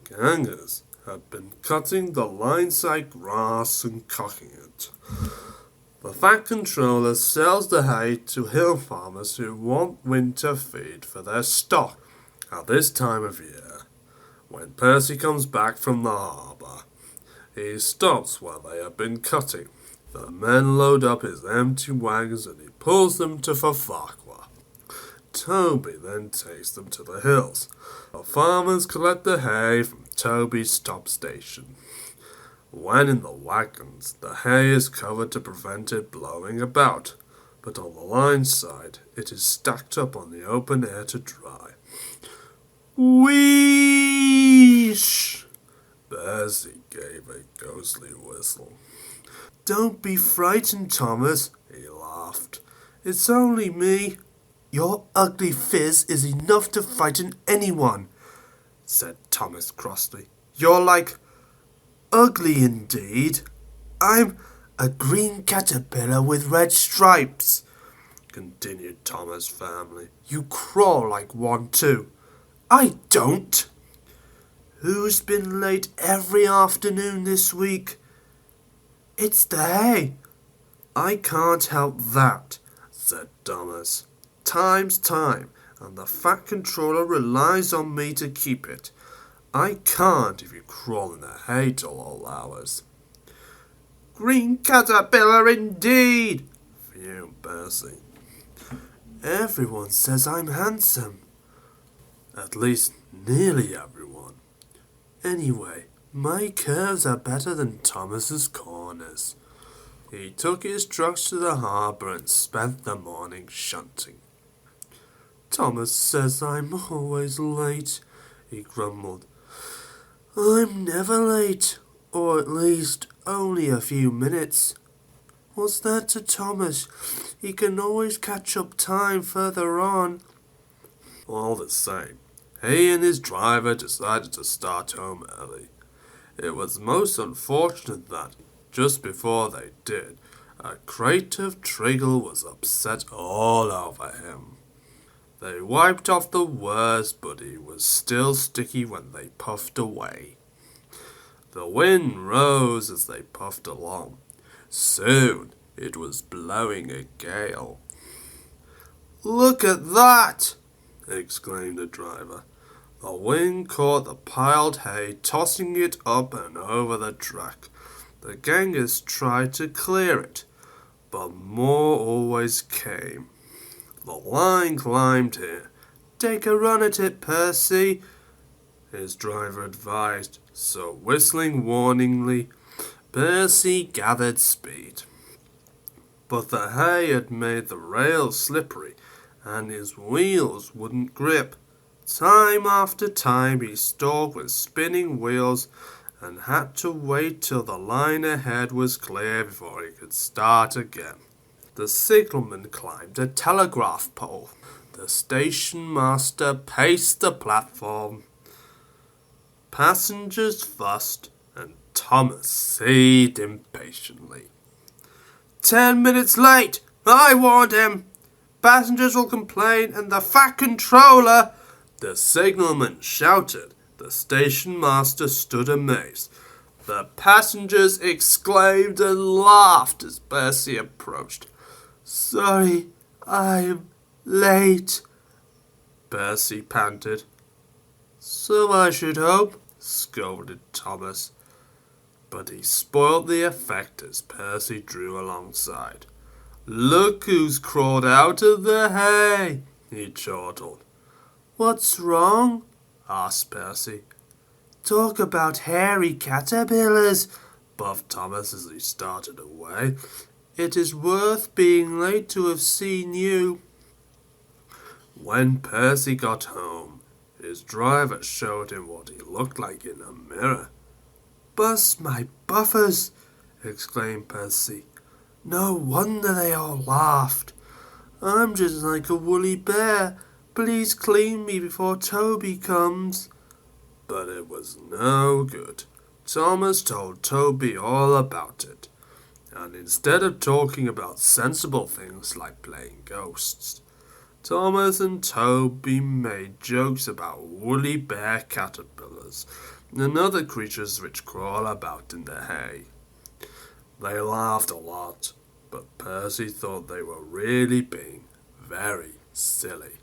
Gangers had been cutting the line-side grass and cooking it. The Fat Controller sells the hay to hill farmers who want winter feed for their stock. At this time of year, when Percy comes back from the harbour, he stops where they have been cutting. The men load up his empty wagons and he pulls them to Farquhar. Toby then takes them to the hills. The farmers collect the hay from Toby's stop station. When in the wagons, the hay is covered to prevent it blowing about, but on the line side, it is stacked up on the open air to dry. Wheesh! Percy gave a ghostly whistle. "Don't be frightened, Thomas," he laughed. "It's only me." "Your ugly phiz is enough to frighten anyone," said Thomas crossly. "You're like ugly indeed." "I'm a green caterpillar with red stripes," continued Thomas firmly. "You crawl like one too." "I don't." "Who's been late every afternoon this week?" "It's the hay." "I can't help that," said Thomas. "Time's time, and the Fat Controller relies on me to keep it. I can't if you crawl in the hay till all hours." "Green caterpillar indeed," fumed Percy. "Everyone says I'm handsome. At least nearly everyone. Anyway, my curves are better than Thomas's corners." He took his trucks to the harbour and spent the morning shunting. "Thomas says I'm always late," he grumbled. "I'm never late, or at least only a few minutes. What's that to Thomas? He can always catch up time further on." All the same, he and his driver decided to start home early. It was most unfortunate that, just before they did, a crate of treacle was upset all over him. They wiped off the worst, but he was still sticky when they puffed away. The wind rose as they puffed along. Soon it was blowing a gale. "Look at that!" exclaimed the driver. The wind caught the piled hay, tossing it up and over the track. The gangers tried to clear it, but more always came. The line climbed here. "Take a run at it, Percy," his driver advised, so whistling warningly, Percy gathered speed. But the hay had made the rails slippery, and his wheels wouldn't grip. Time after time he stalled with spinning wheels and had to wait till the line ahead was clear before he could start again. The signalman climbed a telegraph pole. The station master paced the platform. Passengers fussed, and Thomas seethed impatiently. 10 minutes late! I warned him! Passengers will complain, and the Fat Controller—" the signalman shouted. The station master stood amazed. The passengers exclaimed and laughed as Percy approached. "Sorry, I'm late," Percy panted. "So I should hope," scolded Thomas. But he spoilt the effect as Percy drew alongside. "Look who's crawled out of the hay," he chortled. "What's wrong?" asked Percy. "Talk about hairy caterpillars," puffed Thomas as he started away. "It is worth being late to have seen you." When Percy got home, his driver showed him what he looked like in a mirror. "Bust my buffers!" exclaimed Percy. "No wonder they all laughed. I'm just like a woolly bear. Please clean me before Toby comes." But it was no good. Thomas told Toby all about it, and instead of talking about sensible things like playing ghosts, Thomas and Toby made jokes about woolly bear caterpillars and other creatures which crawl about in the hay. They laughed a lot, but Percy thought they were really being very silly.